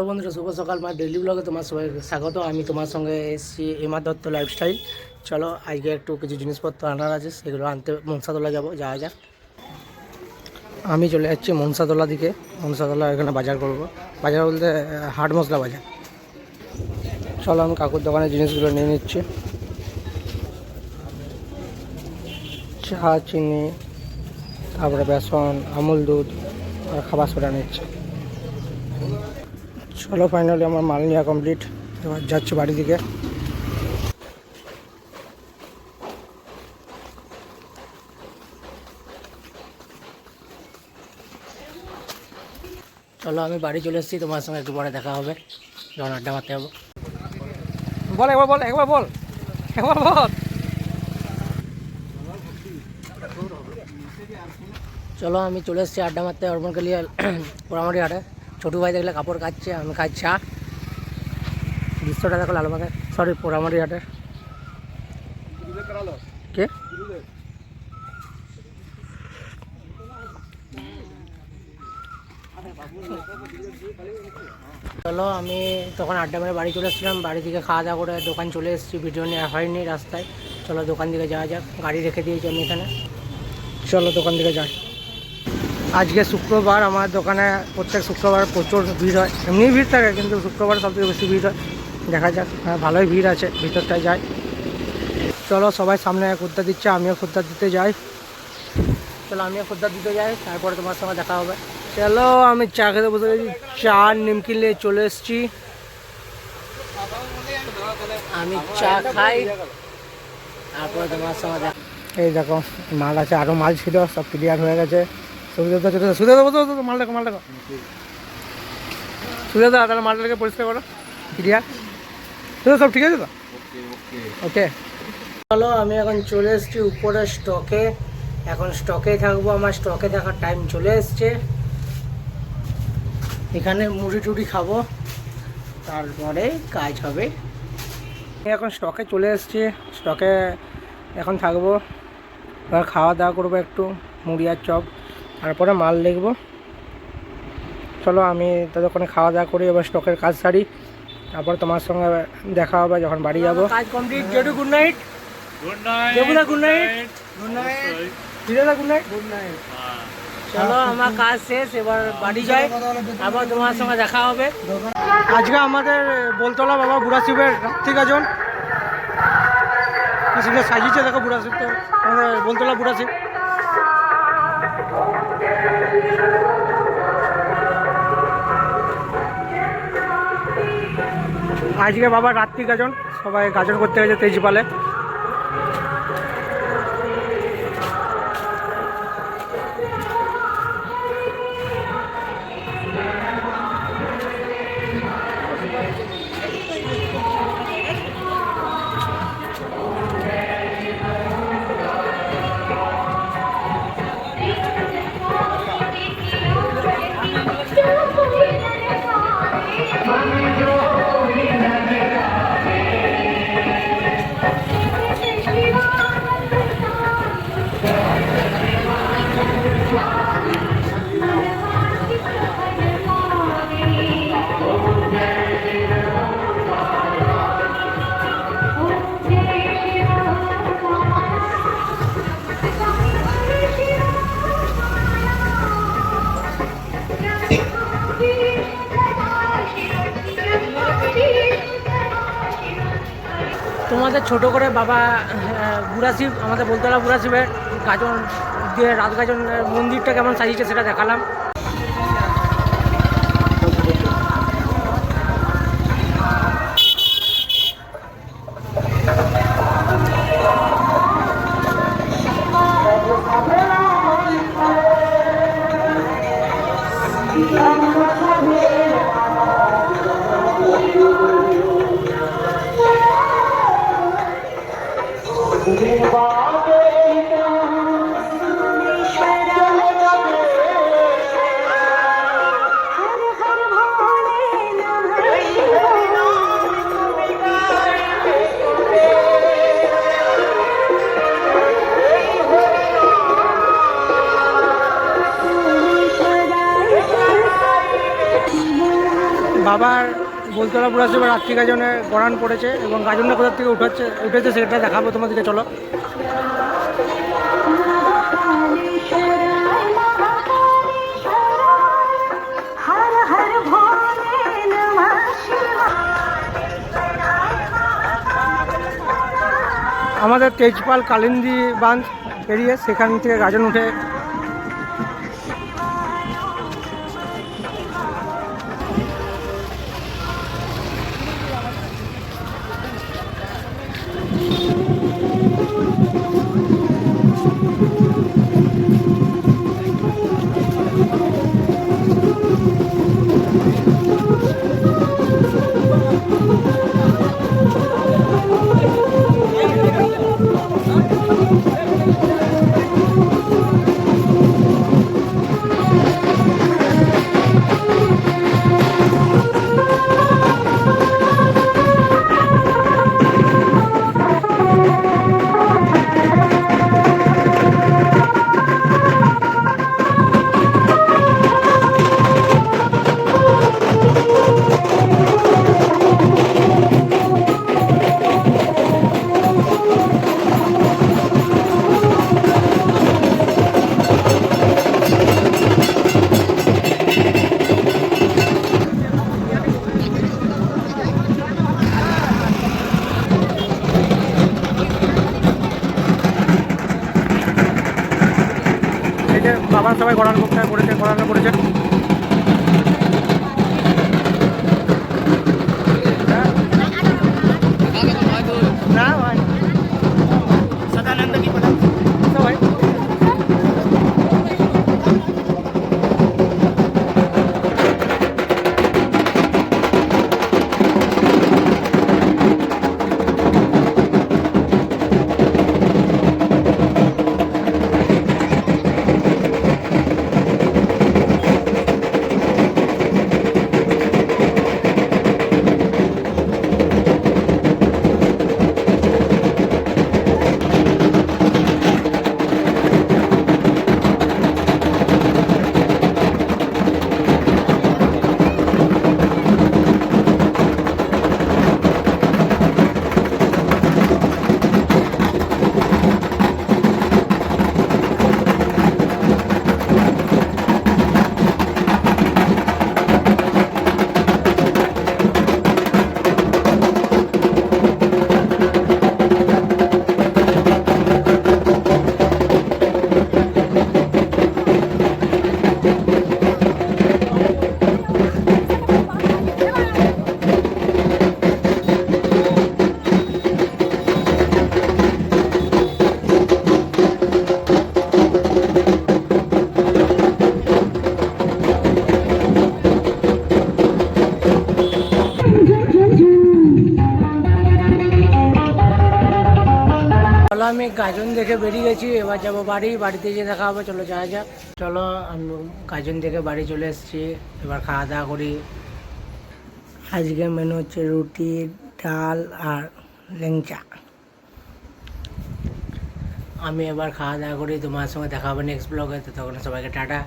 বন্ধুরা, শুভ সকাল। আমার ডেইলি ব্লগে তোমার সবাই স্বাগত। আমি তোমার সঙ্গে এসেছি এমআর দত্ত লাইফস্টাইল। চলো আজকে একটু কিছু জিনিসপত্র আনার আছে, সেগুলো আনতে মনসাতলা যাবো। যাওয়া যাক। আমি চলে যাচ্ছি মনসাতলা দিকে। মনসাতলা এখানে বাজার করব। বাজার বলতে হাট মশলা বাজার। চলো আমি কাকুর দোকানের জিনিসগুলো নিয়ে নিচ্ছি। চা, চিনি, তারপরে বেসন, আমুল দুধ আর খাবার সোডা নিচ্ছি। চলো ফাইনালি আমার মাল নেওয়া কমপ্লিট। এবার যাচ্ছি বাড়ি দিকে। চলো আমি বাড়ি চলে এসেছি, তোমার সঙ্গে একটু পরে দেখা হবে যখন আড্ডা মারতে যাবো। বল একবার বল একবার বল একবার বল। চলো আমি চলে এসেছি আড্ডা মারতে অর্পণকালিয়া পোড়ামাটি হাটে। ছোটো ভাই দেখলে কাপড় কাচ্ছে, আমি কাজ চা। দৃশ্যটা দেখো লালবাগে, সরি পোড়ামাটি হাটের। কে চলো আমি তখন আড্ডা মেরে বাড়ি চলে এসেছিলাম। বাড়ি থেকে খাওয়া দাওয়া করে দোকান চলে এসেছি। ভিডিও নেওয়া হয়নি রাস্তায়। চলো দোকান দিকে যাওয়া যাক। গাড়ি রেখে দিয়েছি আমি এখানে। চলো দোকান দিকে যাই। আজকে শুক্রবার, আমার দোকানে প্রত্যেক শুক্রবার প্রচুর ভিড় হয়। এমনি ভিড় থাকে কিন্তু শুক্রবার সবথেকে বেশি ভিড় হয়। দেখা যাক। হ্যাঁ, ভালোই ভিড় আছে, ভিতরটায় যাই। চলো সবাই সামনে খুদ্দার দিচ্ছে, আমিও খুদ্দার দিতে যাই। চলো আমিও খুদ্দার দিতে যাই, তারপরে তোমার সঙ্গে দেখা হবে। চলো আমি চা খেতে বসে গেছি। চা নিমকি নিয়ে চলে এসেছি। আমি চা খাই, তারপরে তোমার সঙ্গে দেখা। এই দেখো মাল আছে, আরও মাল ছিল, সব ক্লিয়ার হয়ে গেছে। সুদে দেবো তো, মাল দেখো মাল দেখো। সুদে দাও, তাহলে মালটাকে পরিষ্কার করো। ক্লিয়ার সব ঠিক আছে তো? ওকে। চলো আমি এখন চলে এসেছি উপরে স্টকে। এখন স্টকে থাকবো, আমার স্টকে থাকার টাইম চলে এসছে। এখানে মুড়ি টুড়ি খাবো, তারপরে কাজ হবে। এখন স্টকে চলে এসেছি, স্টকে এখন থাকবো। এবার খাওয়া দাওয়া করবো একটু, মুড়ি আর চপ, তারপরে মাল দেখবো। চলো আমি ততক্ষণে খাওয়া দাওয়া করি, এবার স্টকের কাজ সারি, তারপর তোমার সঙ্গে দেখা হবে যখন বাড়ি যাবো। কাজ কমপ্লিট। জেঠু গুড নাইট। Good night. দেবুদা গুড নাইট। Good night. ফিরেদা গুড নাইট। Good night. চলো আমার কাজ শেষ, এবার বাড়ি যাই, আবার তোমার সঙ্গে দেখা হবে। আজকে আমাদের বলতলা বাবা বুড়া শিবের রাত্রি গাজন। কি সুন্দর সাজিয়েছে দেখো বুড়া শিব, তো আমাদের বলতলা বুড়া শিব। আজকে বাবা রাত্রি গাজন, সবাই গাজন করতে গেছে তেজপালে। তোমাদের ছোট করে বাবা বুড়া শিব, আমাদের বলতলা বুড়া শিবের গাজন দিয়ে রাত গাজন মন্দিরটা কেমন সাজিয়েছে সেটা দেখালাম। বাবার গোলতলা পুরাসভা রাত্রি গাজনে গড়ান পড়েছে এবং গাজনটা কোথার থেকে উঠেছে সেটা দেখাবো তোমাদেরকে, চলো। আমাদের তেজপাল কালিন্দী বাঁধ পেরিয়ে সেখান থেকে গাজন উঠে বাবার সবাই গড়ানো করেছে। না ভাই সদানন্দ কি কথা ভাই। চলো আমি গাজন দেখে বেরিয়ে গেছি, এবার যাবো বাড়িতে গিয়ে দেখা হবে। চলো যাওয়া যাক। চলো আমি গাজন দেখে বাড়ি চলে এসেছি, এবার খাওয়া দাওয়া করি। আজকের মেনু হচ্ছে রুটি, ডাল আর লেংচা। আমি এবার খাওয়া দাওয়া করি, তোমার সঙ্গে দেখা হবে নেক্সট ব্লগে। তো তখন সবাইকে টাটা।